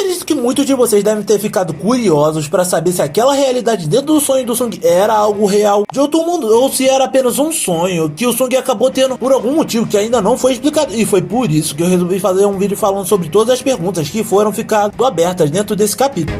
acredito que muitos de vocês devem ter ficado curiosos para saber se aquela realidade dentro do sonho do Sung era algo real de outro mundo ou se era apenas um sonho que o Sung acabou tendo por algum motivo que ainda não foi explicado. E foi por isso que eu resolvi fazer um vídeo falando sobre todas as perguntas que foram ficando abertas dentro desse capítulo.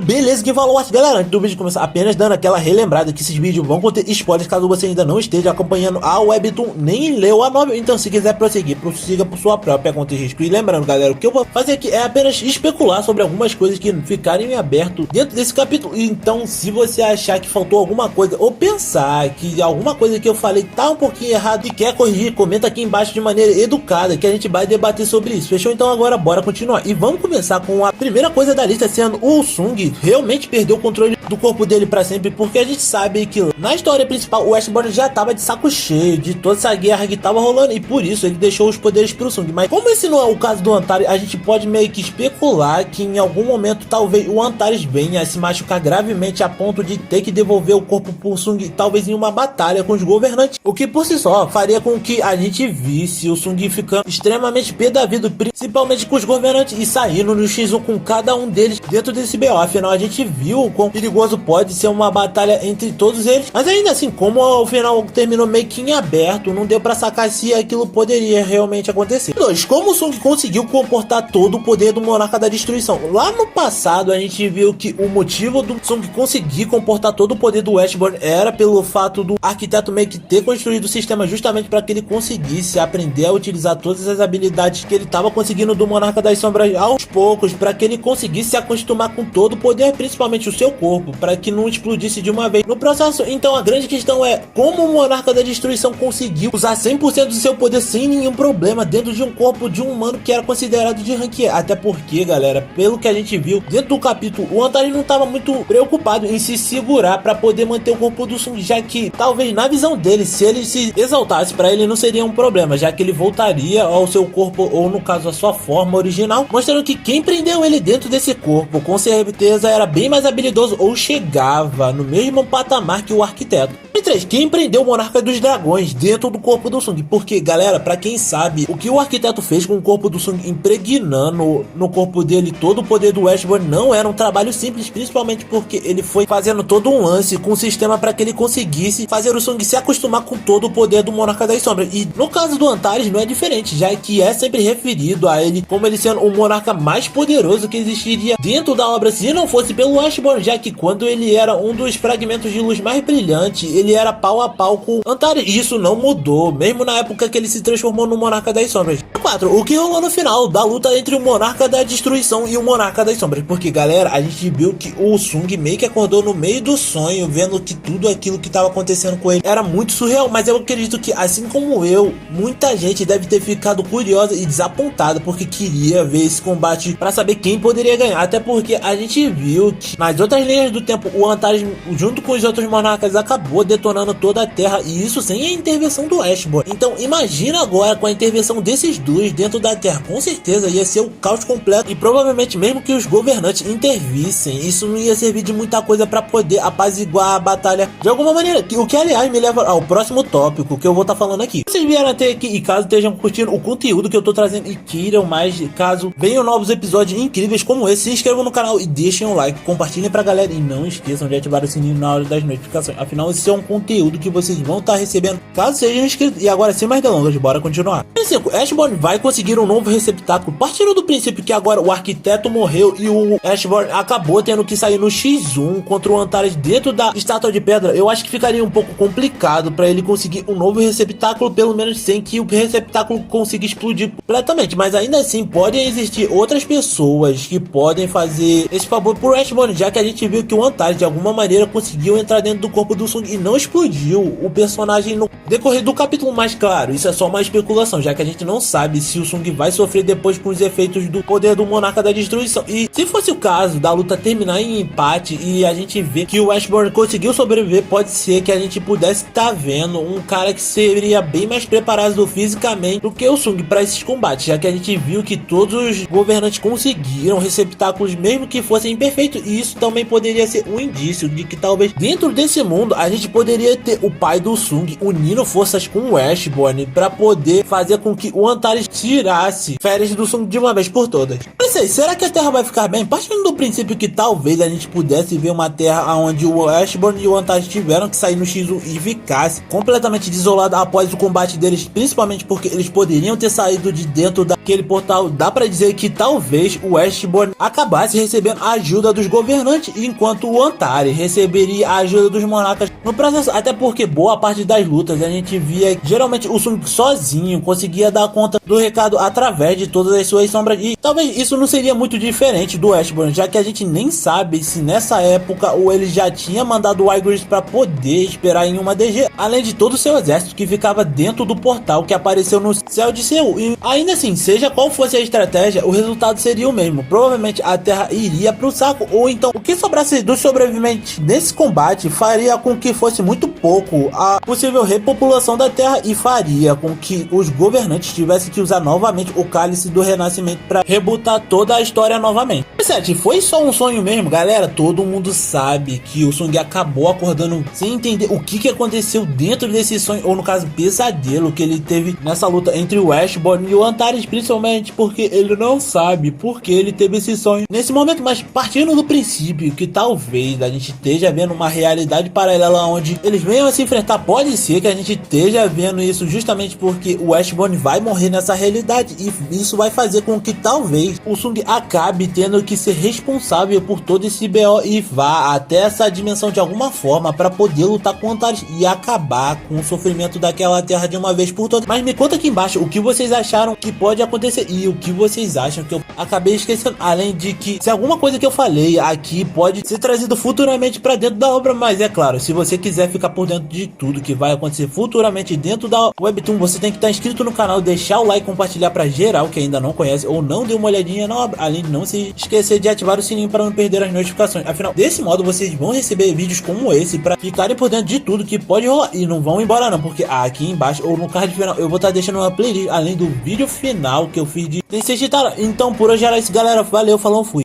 Beleza, quem falou assim, galera, antes do vídeo começar, apenas dando aquela relembrada que esses vídeos vão conter spoilers caso você ainda não esteja acompanhando a Webtoon nem leu a novel. Então se quiser prosseguir, prossiga por sua própria conta e risco. E lembrando, galera, o que eu vou fazer aqui é apenas especular sobre algumas coisas que ficarem em aberto dentro desse capítulo. Então se você achar que faltou alguma coisa ou pensar que alguma coisa que eu falei tá um pouquinho errado e quer corrigir, comenta aqui embaixo de maneira educada que a gente vai debater sobre isso, fechou? Então agora bora continuar e vamos começar com a primeira coisa da lista, sendo o Sung realmente perdeu o controle do corpo dele pra sempre, porque a gente sabe que na história principal o Ashburn já tava de saco cheio de toda essa guerra que tava rolando e por isso ele deixou os poderes pro Sung. Mas como esse não é o caso do Antares, a gente pode meio que especular que em algum momento talvez o Antares venha a se machucar gravemente a ponto de ter que devolver o corpo pro Sung, talvez em uma batalha com os governantes, o que por si só faria com que a gente visse o Sung ficando extremamente pé da vida, principalmente com os governantes, e saindo no X1 com cada um deles dentro desse BO. Afinal a gente viu o quão perigoso pode ser uma batalha entre todos eles, mas ainda assim, como ao final terminou meio que em aberto, não deu pra sacar se aquilo poderia realmente acontecer. 2. Como o Sung conseguiu comportar todo o poder do Monarca da Destruição? Lá no passado a gente viu que o motivo do Sung conseguir comportar todo o poder do Ashburn era pelo fato do arquiteto meio que ter construído o sistema justamente para que ele conseguisse aprender a utilizar todas as habilidades que ele estava conseguindo do Monarca das Sombras aos poucos, para que ele conseguisse se acostumar com todo o poder, principalmente o seu corpo, para que não explodisse de uma vez no processo. Então a grande questão é como o Monarca da Destruição conseguiu usar 100% do seu poder sem nenhum problema dentro de um corpo de um humano que era considerado de rank E. Até porque, galera, pelo que a gente viu dentro do capítulo, o Antares não estava muito preocupado em se segurar para poder manter o corpo do Sung, já que talvez na visão dele, se ele se exaltasse, para ele não seria um problema, já que ele voltaria ao seu corpo, ou no caso a sua forma original, mostrando que quem prendeu ele dentro desse corpo com certeza era bem mais habilidoso ou chegava no mesmo patamar que o arquiteto. E 3. Quem prendeu o Monarca dos Dragões dentro do corpo do Sung? Porque, galera, pra quem sabe, o que o arquiteto fez com o corpo do Sung, impregnando no corpo dele todo o poder do Ashburn, não era um trabalho simples, principalmente porque ele foi fazendo todo um lance com um sistema para que ele conseguisse fazer o Sung se acostumar com todo o poder do Monarca das Sombras. E no caso do Antares não é diferente, já que é sempre referido a ele como ele sendo o monarca mais poderoso que existiria dentro da obra, se não fosse pelo Ashburn, já que quando ele era um dos fragmentos de luz mais brilhantes, ele era pau a pau com Antares. Isso não mudou, mesmo na época que ele se transformou no Monarca das Sombras. 4. O que rolou no final da luta entre o Monarca da Destruição e o Monarca das Sombras? Porque, galera, a gente viu que o Sung meio que acordou no meio do sonho, vendo que tudo aquilo que estava acontecendo com ele era muito surreal, mas eu acredito que, assim como eu, muita gente deve ter ficado curiosa e desapontada porque queria ver esse combate para saber quem poderia ganhar, até porque a gente viu que nas outras linhas do tempo o Antares, junto com os outros monarcas, acabou detonando toda a Terra, e isso sem a intervenção do Ashburn. Então imagina agora com a intervenção desses dois dentro da Terra, com certeza ia ser o caos completo, e provavelmente mesmo que os governantes intervissem, isso não ia servir de muita coisa para poder apaziguar a batalha de alguma maneira, o que aliás me leva ao próximo tópico que eu vou estar falando aqui. Vocês vieram até aqui e caso estejam curtindo o conteúdo que eu tô trazendo e queiram mais, caso venham novos episódios incríveis como esse, se inscrevam no canal e deixem um like, compartilhem pra galera e não esqueçam de ativar o sininho na hora das notificações, afinal esse é um conteúdo que vocês vão estar recebendo caso sejam inscritos. E agora, sem mais delongas, bora continuar. 5. Ashburn vai conseguir um novo receptáculo, partindo do princípio que agora o arquiteto morreu e o Ashburn acabou tendo que sair no X1 contra o Antares dentro da estátua de pedra. Eu acho que ficaria um pouco complicado para ele conseguir um novo receptáculo, pelo menos sem que o receptáculo consiga explodir completamente, mas ainda assim podem existir outras pessoas que podem fazer esse favor por Ashburn, já que a gente viu que o Antares de alguma maneira conseguiu entrar dentro do corpo do Sung e não explodiu o personagem no decorrer do capítulo. Mais claro, isso é só uma especulação, já que a gente não sabe se o Sung vai sofrer depois com os efeitos do poder do Monarca da Destruição. E se fosse o caso da luta terminar em empate e a gente ver que o Ashburn conseguiu sobreviver, pode ser que a gente pudesse estar vendo um cara que seria bem mais preparado fisicamente do que o Sung para esses combates, já que a gente viu que todos os governantes conseguiram receptáculos mesmo que fossem imperfeitos, e isso também poderia ser um indício de que talvez dentro desse mundo a gente poderia poderia ter o pai do Sung unindo forças com o Ashborn para poder fazer com que o Antares tirasse férias do Sung de uma vez por todas. Pensei, será que a Terra vai ficar bem? Partindo do princípio que talvez a gente pudesse ver uma Terra onde o Ashborn e o Antares tiveram que sair no X1 e ficasse completamente desolado após o combate deles, principalmente porque eles poderiam ter saído de dentro daquele portal. Dá pra dizer que talvez o Ashborn acabasse recebendo a ajuda dos governantes, enquanto o Antares receberia a ajuda dos monarcas no processo, até porque boa parte das lutas a gente via geralmente o Sung sozinho conseguia dar conta do recado através de todas as suas sombras, e talvez isso não seria muito diferente do Ashborn, já que a gente nem sabe se nessa época ou ele já tinha mandado o Igris para poder esperar em uma DG, além de todo o seu exército que ficava dentro do portal que apareceu no céu de Seul. E ainda assim, seja qual fosse a estratégia, o resultado seria o mesmo. Provavelmente a Terra iria pro saco, ou então o que sobrasse dos sobreviventes nesse combate faria com que fosse muito pouco a possível repopulação da Terra e faria com que os governantes tivessem que usar novamente o Cálice do Renascimento para rebutar toda a história novamente. 7, foi só um sonho mesmo, galera? Todo mundo sabe que o Sung acabou acordando sem entender o que aconteceu dentro desse sonho, ou no caso pesadelo que ele teve nessa luta entre o Ashborn e o Antares, principalmente porque ele não sabe por que ele teve esse sonho nesse momento, mas partindo do princípio que talvez a gente esteja vendo uma realidade paralela onde eles venham a se enfrentar, pode ser que a gente esteja vendo isso justamente porque o Ashborn vai morrer nessa realidade, e isso vai fazer com que talvez o Sung acabe tendo que ser responsável por todo esse BO e vá até essa dimensão de alguma forma para poder lutar com o Antares e acabar com o sofrimento daquela Terra de uma vez por todas. Mas me conta aqui embaixo o que vocês acharam que pode acontecer e o que vocês acham que eu acabei esquecendo, além de que se alguma coisa que eu falei aqui pode ser trazido futuramente para dentro da obra. Mas é claro, se você quiser ficar por dentro de tudo que vai acontecer futuramente dentro da Webtoon, você tem que estar inscrito no canal, deixar o like, compartilhar para geral que ainda não conhece ou não deu uma olhadinha na obra, além de não se esquecer de ativar o sininho para não perder as notificações. Afinal, desse modo vocês vão receber vídeos como esse para ficarem por dentro de tudo que pode rolar, e não vão embora não, porque aqui embaixo ou no card final eu vou estar deixando uma playlist além do vídeo final que eu fiz de Tensei Chitara. Então por hoje era isso, galera, valeu, falou, fui.